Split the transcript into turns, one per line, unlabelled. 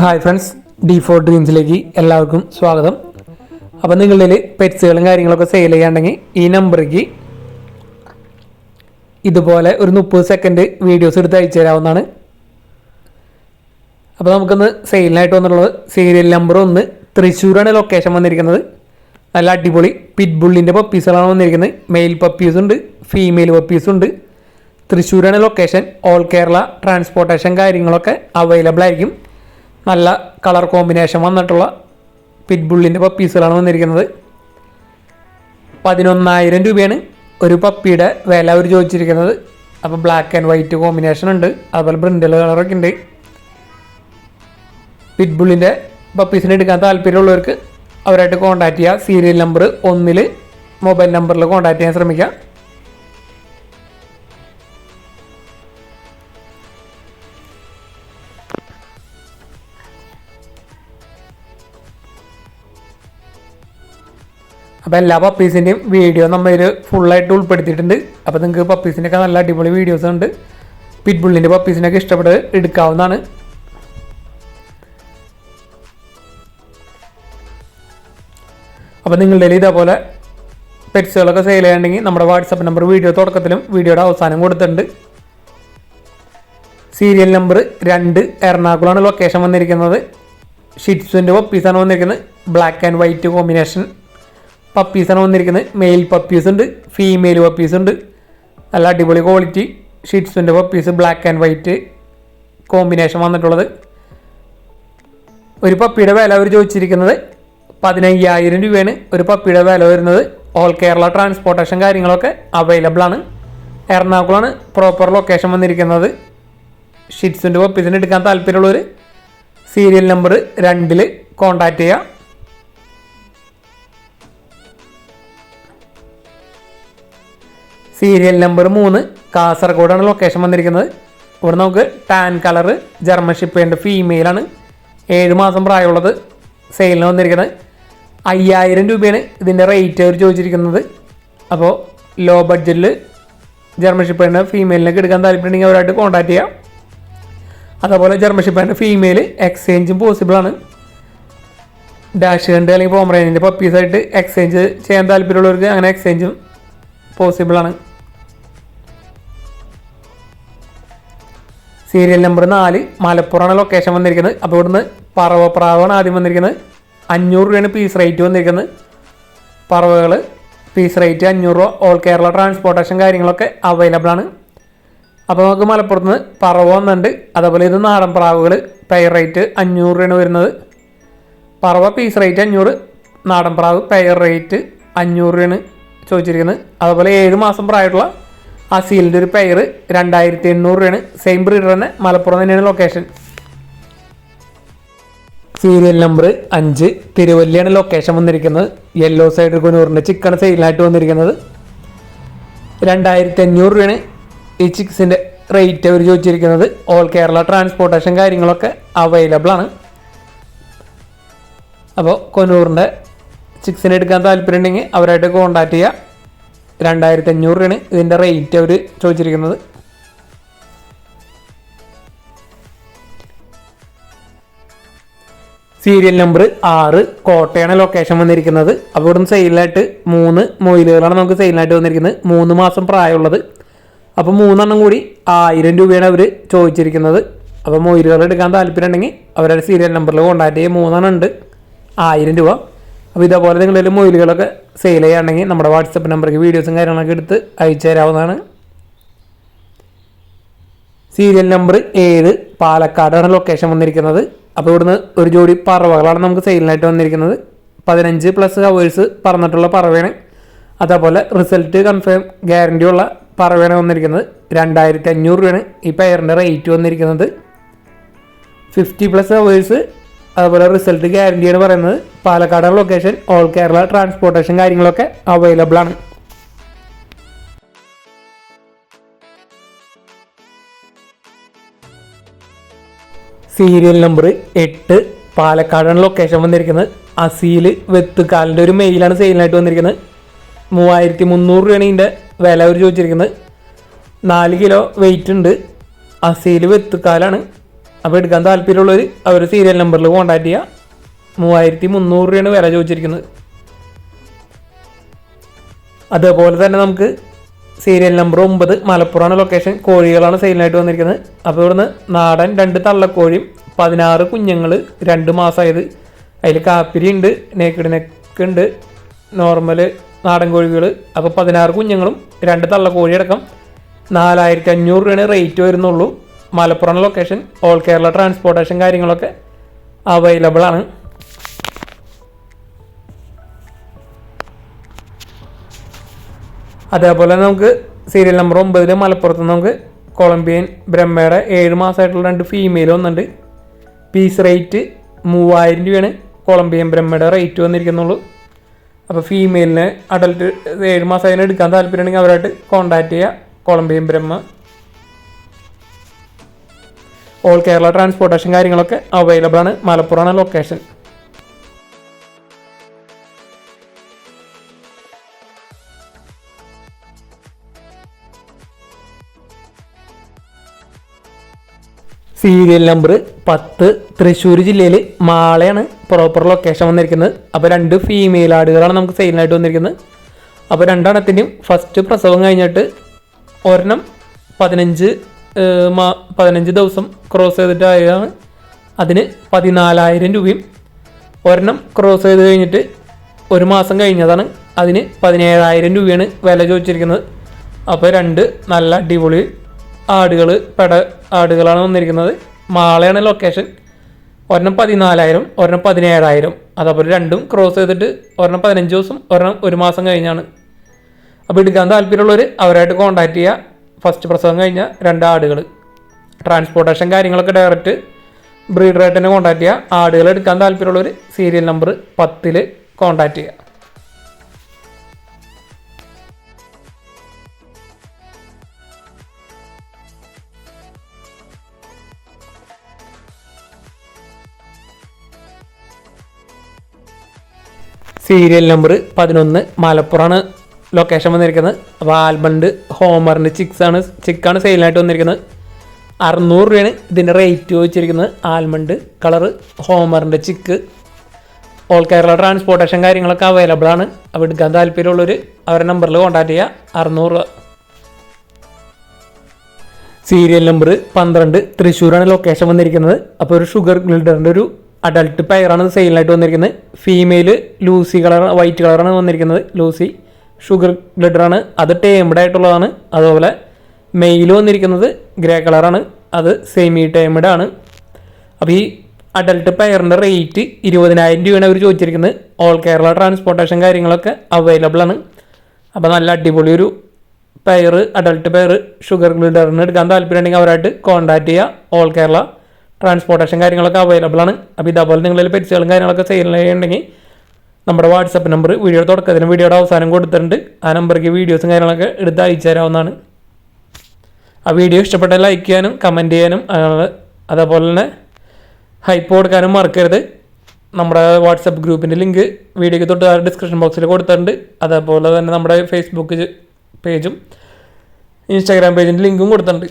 Hi friends, D4 ഡ്രീംസിലേക്ക് എല്ലാവർക്കും സ്വാഗതം. അപ്പോൾ നിങ്ങളുടെ പെറ്റ്സുകളും കാര്യങ്ങളൊക്കെ സെയിൽ ചെയ്യാണ്ടെങ്കിൽ ഈ നമ്പറിലേക്ക് ഇതുപോലെ ഒരു 30 സെക്കൻഡ് വീഡിയോസ് എടുത്ത് അയച്ചു തരാവുന്നതാണ്. അപ്പോൾ നമുക്കൊന്ന് സെയിലിനായിട്ട് വന്നിട്ടുള്ളത് സീരിയൽ നമ്പർ 1 തൃശ്ശൂരാണ് ലൊക്കേഷൻ വന്നിരിക്കുന്നത്. നല്ല അടിപൊളി പിറ്റ്ബുള്ളിൻ്റെ പപ്പീസുകളാണ് വന്നിരിക്കുന്നത്. മെയിൽ പപ്പീസ് ഉണ്ട്, ഫീമെയിൽ പപ്പീസ് ഉണ്ട്. തൃശ്ശൂരാണ് ലൊക്കേഷൻ. ഓൾ കേരള ട്രാൻസ്പോർട്ടേഷൻ കാര്യങ്ങളൊക്കെ അവൈലബിൾ ആയിരിക്കും. നല്ല കളർ കോമ്പിനേഷൻ വന്നിട്ടുള്ള പിറ്റ്ബുള്ളിൻ്റെ പപ്പീസുകളാണ് വന്നിരിക്കുന്നത്. 11,000 രൂപയാണ് ഒരു പപ്പിയുടെ വില അവർ ചോദിച്ചിരിക്കുന്നത്. അപ്പോൾ ബ്ലാക്ക് ആൻഡ് വൈറ്റ് കോമ്പിനേഷൻ ഉണ്ട്, അതുപോലെ ബ്രിൻഡൽ കളറൊക്കെ ഉണ്ട്. പിറ്റ്ബുള്ളിൻ്റെ പപ്പീസിനെ എടുക്കാൻ താല്പര്യമുള്ളവർക്ക് അവരായിട്ട് കോൺടാക്റ്റ് ചെയ്യുക. സീരിയൽ നമ്പർ 1 മൊബൈൽ നമ്പറിൽ കോൺടാക്റ്റ് ചെയ്യാൻ ശ്രമിക്കുക. അപ്പോൾ എല്ലാ പപ്പീസിൻ്റെയും വീഡിയോ നമ്മൾ ഫുള്ളായിട്ട് ഉൾപ്പെടുത്തിയിട്ടുണ്ട്. അപ്പോൾ നിങ്ങൾക്ക് പപ്പീസിൻ്റെയൊക്കെ നല്ല അടിപൊളി വീഡിയോസ് ഉണ്ട്. പിറ്റ്ബുള്ളിൻ്റെ പപ്പീസിനൊക്കെ ഇഷ്ടപ്പെട്ട് എടുക്കാവുന്നതാണ്. അപ്പോൾ നിങ്ങളുടെ ഇതേപോലെ പെറ്റ്സുകളൊക്കെ സെയിൽ ചെയ്യാണ്ടെങ്കിൽ നമ്മുടെ വാട്സപ്പ് നമ്പർ വീഡിയോ തുടക്കത്തിലും വീഡിയോയുടെ അവസാനം കൊടുത്തിട്ടുണ്ട്. സീരിയൽ നമ്പർ 2 എറണാകുളമാണ് ലൊക്കേഷൻ വന്നിരിക്കുന്നത്. ഷിറ്റ്സുവിൻ്റെ പപ്പീസാണ് വന്നിരിക്കുന്നത്. ബ്ലാക്ക് ആൻഡ് വൈറ്റ് കോമ്പിനേഷൻ പപ്പീസാണ് വന്നിരിക്കുന്നത്. മെയിൽ പപ്പീസ് ഉണ്ട്, ഫീമെയിൽ പപ്പീസ് ഉണ്ട്. നല്ല അടിപൊളി ക്വാളിറ്റി ഷിറ്റ്സുവിൻ്റെ puppies, black and white combination വന്നിട്ടുള്ളത്. ഒരു പപ്പിയുടെ വില അവർ ചോദിച്ചിരിക്കുന്നത് 15,000 രൂപയാണ് ഒരു പപ്പിയുടെ വില വരുന്നത്. ഓൾ കേരള ട്രാൻസ്പോർട്ടേഷൻ കാര്യങ്ങളൊക്കെ അവൈലബിൾ ആണ്. എറണാകുളമാണ് പ്രോപ്പർ ലൊക്കേഷൻ വന്നിരിക്കുന്നത്. ഷിറ്റ്സുവിൻ്റെ പപ്പീസിന് എടുക്കാൻ താല്പര്യമുള്ളവർ സീരിയൽ നമ്പർ 2 കോൺടാക്റ്റ് ചെയ്യുക. സീരിയൽ നമ്പർ 3 കാസർഗോഡാണ് ലൊക്കേഷൻ വന്നിരിക്കുന്നത്. ഇവിടെ നമുക്ക് ടാൻ കളറ് ജർമ്മൻ ഷിപ്പേൻ്റെ ഫീമെയിലാണ്. 7 മാസം പ്രായമുള്ളത് സെയിലിന് വന്നിരിക്കുന്നത്. 5,000 രൂപയാണ് ഇതിൻ്റെ റേറ്റ് അവർ ചോദിച്ചിരിക്കുന്നത്. അപ്പോൾ ലോ ബഡ്ജറ്റിൽ ജർമ്മൻ ഷിപ്പേൻ്റെ ഫീമെയിലിനൊക്കെ എടുക്കാൻ താല്പര്യമുണ്ടെങ്കിൽ അവരായിട്ട് കോൺടാക്റ്റ് ചെയ്യാം. അതേപോലെ ജർമ്മൻ ഷിപ്പേൻ്റെ ഫീമെയിൽ എക്സ്ചേഞ്ചും പോസിബിളാണ്. ഡാഷ് കണ്ട് അല്ലെങ്കിൽ പോമറേനിയൻ്റെ പപ്പീസായിട്ട് എക്സ്ചേഞ്ച് ചെയ്യാൻ താല്പര്യമുള്ളവർക്ക് അങ്ങനെ എക്സ്ചേഞ്ചും പോസിബിളാണ്. സീരിയൽ നമ്പർ 4 മലപ്പുറമാണ് ലൊക്കേഷൻ വന്നിരിക്കുന്നത്. അപ്പോൾ ഇവിടുന്ന് പറവപ്രാവാണ് ആദ്യം വന്നിരിക്കുന്നത്. 500 രൂപയാണ് പീസ് റേറ്റ് വന്നിരിക്കുന്നത്. പറവകൾ പീസ് റേറ്റ് 500 രൂപ. ഓൾ കേരള ട്രാൻസ്പോർട്ടേഷൻ കാര്യങ്ങളൊക്കെ അവൈലബിൾ ആണ്. അപ്പോൾ നമുക്ക് മലപ്പുറത്ത് നിന്ന് പറവ വന്നിട്ടുണ്ട്. അതേപോലെ ഇത് നാടൻ പ്രാവുകൾ പെയർ റേറ്റ് 500 രൂപയാണ് വരുന്നത്. പറവ പീസ് റേറ്റ് 500, നാടൻ പ്രാവ് പെയർ റേറ്റ് 500 രൂപയാണ് ചോദിച്ചിരിക്കുന്നത്. അതുപോലെ 7 മാസം പ്രായമുള്ള അസീലിൻ്റെ ഒരു പെയർ 2,800 രൂപയാണ്. സെയിം ബ്രീഡർ തന്നെ, മലപ്പുറം തന്നെയാണ് ലൊക്കേഷൻ. സീരിയൽ നമ്പർ 5 തിരുവല്ലയാണ് ലൊക്കേഷൻ വന്നിരിക്കുന്നത്. യെല്ലോ സൈഡ് കുനൂറിൻ്റെ ചിക്കൻ സെയിലായിട്ട് വന്നിരിക്കുന്നത്. 2,500 രൂപയാണ് ഈ ചിക്സിൻ്റെ റേറ്റ് അവർ ചോദിച്ചിരിക്കുന്നത്. ഓൾ കേരള ട്രാൻസ്പോർട്ടേഷൻ കാര്യങ്ങളൊക്കെ അവൈലബിൾ ആണ്. അപ്പോൾ കൊനൂറിൻ്റെ ചിക്സിനെ എടുക്കാൻ താല്പര്യമുണ്ടെങ്കിൽ അവരായിട്ട് കോൺടാക്റ്റ് ചെയ്യുക. 2,500 രൂപയാണ് ഇതിൻ്റെ റേറ്റ് അവർ ചോദിച്ചിരിക്കുന്നത്. സീരിയൽ നമ്പർ 6 കോട്ടയാണ് ലൊക്കേഷൻ വന്നിരിക്കുന്നത്. അപ്പോൾ ഇവിടുന്ന് സെയിലായിട്ട് 3 മൊയിലുകളാണ് നമുക്ക് സെയിലായിട്ട് വന്നിരിക്കുന്നത്. 3 മാസം പ്രായമുള്ളത്. അപ്പോൾ 3 എണ്ണം കൂടി 1,000 രൂപയാണ് അവർ ചോദിച്ചിരിക്കുന്നത്. അപ്പോൾ മൊയിലുകൾ എടുക്കാൻ താല്പര്യമുണ്ടെങ്കിൽ അവരുടെ സീരിയൽ നമ്പറിൽ കോൺടാക്റ്റ് ചെയ്യുക. 3 എണ്ണം ഉണ്ട്, 1,000 രൂപ. അപ്പോൾ ഇതേപോലെ നിങ്ങളുടെ മൊയിലുകളൊക്കെ സെയിൽ ചെയ്യുകയാണെങ്കിൽ നമ്മുടെ വാട്സപ്പ് നമ്പറിലേക്ക് വീഡിയോസും കാര്യങ്ങളൊക്കെ എടുത്ത് അയച്ചു തരാവുന്നതാണ്. സീരിയൽ നമ്പർ 7 പാലക്കാടാണ് ലൊക്കേഷൻ വന്നിരിക്കുന്നത്. അപ്പോൾ ഇവിടുന്ന് ഒരു ജോഡി പറവകളാണ് നമുക്ക് സെയിലിനായിട്ട് വന്നിരിക്കുന്നത്. 15+ ഹവേഴ്സ് പറന്നിട്ടുള്ള പറവയാണ്. അതേപോലെ റിസൾട്ട് കൺഫേം ഗ്യാരണ്ടി ഉള്ള പറവയാണ് വന്നിരിക്കുന്നത്. 2,500 രൂപയാണ് ഈ പെയറിൻ്റെ റേറ്റ് വന്നിരിക്കുന്നത്. 50+ ഹവേഴ്സ് അതുപോലെ റിസൾട്ട് ഗ്യാരണ്ടിയാണ് പറയുന്നത്. പാലക്കാടാണ് ലൊക്കേഷൻ. ഓൾ കേരള ട്രാൻസ്പോർട്ടേഷൻ കാര്യങ്ങളൊക്കെ അവൈലബിൾ ആണ്. സീരിയൽ നമ്പർ 8 പാലക്കാടാണ് ലൊക്കേഷൻ വന്നിരിക്കുന്നത്. അസീൽ വെത്തുകാലിൻ്റെ ഒരു മെയിലാണ് സെയിലിനായിട്ട് വന്നിരിക്കുന്നത്. 3,300 രൂപയാണ് ഇതിൻ്റെ വില അവർ ചോദിച്ചിരിക്കുന്നത്. 4 കിലോ വെയിറ്റ് ഉണ്ട്. അസീൽ വെത്തുകാലാണ്. അപ്പോൾ എടുക്കാൻ താല്പര്യമുള്ളവർ അവർ സീരിയൽ നമ്പറിൽ കോൺടാക്ട് ചെയ്യുക. 3300 രൂപയാണ് വില ചോദിച്ചിരിക്കുന്നത്. അതേപോലെ തന്നെ നമുക്ക് സീരിയൽ നമ്പർ 9 മലപ്പുറമാണ് ലൊക്കേഷൻ. കോഴികളാണ് സെയിലിനായിട്ട് വന്നിരിക്കുന്നത്. അപ്പോൾ ഇവിടുന്ന് നാടൻ 2 തള്ളക്കോഴിയും 16 കുഞ്ഞുങ്ങൾ 2 മാസമായത്. അതിൽ കാപ്പിരി ഉണ്ട്, നേക്കിഡ് നെക്ക് ഉണ്ട്, നോർമൽ നാടൻ കോഴികൾ. അപ്പോൾ 16 കുഞ്ഞുങ്ങളും 2 തള്ളക്കോഴി അടക്കം 4500 രൂപയാണ് റേറ്റ് വരുന്നുള്ളൂ. Malappuram location. All Kerala transportation കാര്യങ്ങളൊക്കെ അവൈലബിൾ ആണ്. അതേപോലെ നമുക്ക് സീരിയൽ നമ്പർ 9 മലപ്പുറത്ത് നമുക്ക് കൊളംബിയൻ ബ്രഹ്മയുടെ 7 മാസമായിട്ടുള്ള 2 ഫീമെയിൽ വന്നിട്ടുണ്ട്. പീസ് റേറ്റ് 3000 രൂപയാണ് കൊളംബിയൻ ബ്രഹ്മയുടെ റേറ്റ് വന്നിരിക്കുന്നുള്ളൂ. അപ്പോൾ ഫീമെയിലിന് അഡൽട്ട് 7 മാസം അതിന് എടുക്കാൻ താല്പര്യമുണ്ടെങ്കിൽ അവരായിട്ട് കോൺടാക്ട് ചെയ്യുക. കൊളംബിയൻ ബ്രഹ്മ. ഓൾ കേരള ട്രാൻസ്പോർട്ടേഷൻ കാര്യങ്ങളൊക്കെ അവൈലബിൾ ആണ്. മലപ്പുറമാണ് ലൊക്കേഷൻ. സീരിയൽ നമ്പർ 10 തൃശ്ശൂർ ജില്ലയിൽ മാളയാണ് പ്രോപ്പർ ലൊക്കേഷൻ വന്നിരിക്കുന്നത്. അപ്പോൾ 2 ഫീമെയിൽ ആടുകളാണ് നമുക്ക് സെയിലിനായിട്ട് വന്നിരിക്കുന്നത്. അപ്പോൾ 2 എണ്ണത്തിൻ്റെയും ഫസ്റ്റ് പ്രസവം കഴിഞ്ഞിട്ട് ഒരെണ്ണം 15 ദിവസം ക്രോസ് ചെയ്തിട്ടായതാണ്. അതിന് 14,000 രൂപയും, ഒരെണ്ണം ക്രോസ് ചെയ്ത് കഴിഞ്ഞിട്ട് 1 മാസം കഴിഞ്ഞതാണ്. അതിന് 17,000 രൂപയാണ് വില ചോദിച്ചിരിക്കുന്നത്. അപ്പോൾ 2 നല്ല അടിപൊളി ആടുകൾ, ആടുകളാണ് വന്നിരിക്കുന്നത്. മാളയാണ് ലൊക്കേഷൻ. ഒരെണ്ണം 14,000, ഒരെണ്ണം 17,000. അതേപോലെ 2 ക്രോസ് ചെയ്തിട്ട് ഒരെണ്ണം 15 ദിവസം, ഒരെണ്ണം 1 മാസം കഴിഞ്ഞാണ്. അപ്പോൾ എടുക്കാൻ താല്പര്യമുള്ളവർ അവരായിട്ട് കോൺടാക്ട് ചെയ്യുക. ഫസ്റ്റ് പ്രസവം കഴിഞ്ഞ 2 ആടുകൾ. ട്രാൻസ്പോർട്ടേഷൻ കാര്യങ്ങളൊക്കെ ഡയറക്റ്റ് ബ്രീഡറായിട്ട് തന്നെ കോൺടാക്ട് ചെയ്യുക. ആടുകൾ എടുക്കാൻ താല്പര്യമുള്ളവർ സീരിയൽ നമ്പർ 10 കോൺടാക്ട് ചെയ്യുക. സീരിയൽ നമ്പർ 11 മലപ്പുറമാണ് ലൊക്കേഷൻ വന്നിരിക്കുന്നത്. അപ്പോൾ ആൽമണ്ട് ഹോമറിൻ്റെ ചിക്കാണ് സെയിലിനായിട്ട് വന്നിരിക്കുന്നത്. 600 രൂപയാണ് ഇതിൻ്റെ റേറ്റ് ചോദിച്ചിരിക്കുന്നത്. ആൽമണ്ട് കളറ് ഹോമറിൻ്റെ ചിക്ക്. ഓൾ കേരള ട്രാൻസ്പോർട്ടേഷൻ കാര്യങ്ങളൊക്കെ അവൈലബിൾ ആണ്. അപ്പോൾ എടുക്കാൻ താല്പര്യമുള്ളവർ അവരുടെ നമ്പറിൽ കോൺടാക്ട് ചെയ്യുക. 600 രൂപ. സീരിയൽ നമ്പർ 12 തൃശ്ശൂരാണ് ലൊക്കേഷൻ വന്നിരിക്കുന്നത്. അപ്പോൾ ഒരു ഷുഗർ ഗ്ലിഡറിൻ്റെ ഒരു അഡൽട്ട് പെയറാണ് സെയിലിനായിട്ട് വന്നിരിക്കുന്നത്. ഫീമെയിൽ ലൂസി കളർ, വൈറ്റ് കളറാണ് വന്നിരിക്കുന്നത്. ലൂസി ഷുഗർ ഗ്ലിഡറാണ്. അത് ടേംഡ് ആയിട്ടുള്ളതാണ്. അതുപോലെ മെയിൽ വന്നിരിക്കുന്നത് ഗ്രേ കളറാണ്. അത് സെമി ടേംഡ് ആണ്. അപ്പോൾ ഈ അഡൽട്ട് പെയറിൻ്റെ റേറ്റ് 20,000 രൂപയാണ് അവർ ചോദിച്ചിരിക്കുന്നത്. ഓൾ കേരള ട്രാൻസ്പോർട്ടേഷൻ കാര്യങ്ങളൊക്കെ അവൈലബിൾ ആണ്. അപ്പോൾ നല്ല അടിപൊളി ഒരു പെയർ, അഡൽട്ട് പെയർ ഷുഗർ ഗ്ലിഡറിന് എടുക്കാൻ താല്പര്യമുണ്ടെങ്കിൽ അവരായിട്ട് കോൺടാക്ട് ചെയ്യുക. ഓൾ കേരള ട്രാൻസ്പോർട്ടേഷൻ കാര്യങ്ങളൊക്കെ അവൈലബിൾ ആണ്. അപ്പോൾ ഇതേപോലെ നിങ്ങളിൽ പെറ്റ്സുകളും കാര്യങ്ങളൊക്കെ സെയിൽ ചെയ്യുന്നുണ്ടെങ്കിൽ നമ്മുടെ വാട്സപ്പ് നമ്പർ വീഡിയോയുടെ തുടക്കത്തിനും വീഡിയോയുടെ അവസാനം കൊടുത്തിട്ടുണ്ട്. ആ നമ്പർക്ക് വീഡിയോസും കാര്യങ്ങളൊക്കെ എടുത്ത് അയച്ചു തരാവുന്നതാണ്. ആ വീഡിയോ ഇഷ്ടപ്പെട്ടാൽ ലൈക്ക് ചെയ്യാനും കമൻറ്റ് ചെയ്യാനും അതേപോലെ തന്നെ ഹൈപ്പ് കൊടുക്കാനും മറക്കരുത്. നമ്മുടെ വാട്സപ്പ് ഗ്രൂപ്പിൻ്റെ ലിങ്ക് വീഡിയോയ്ക്ക് തൊട്ട് ഡിസ്ക്രിപ്ഷൻ ബോക്സിൽ കൊടുത്തിട്ടുണ്ട്. അതേപോലെ തന്നെ നമ്മുടെ ഫേസ്ബുക്ക് പേജും ഇൻസ്റ്റാഗ്രാം പേജിൻ്റെ ലിങ്കും കൊടുത്തിട്ടുണ്ട്.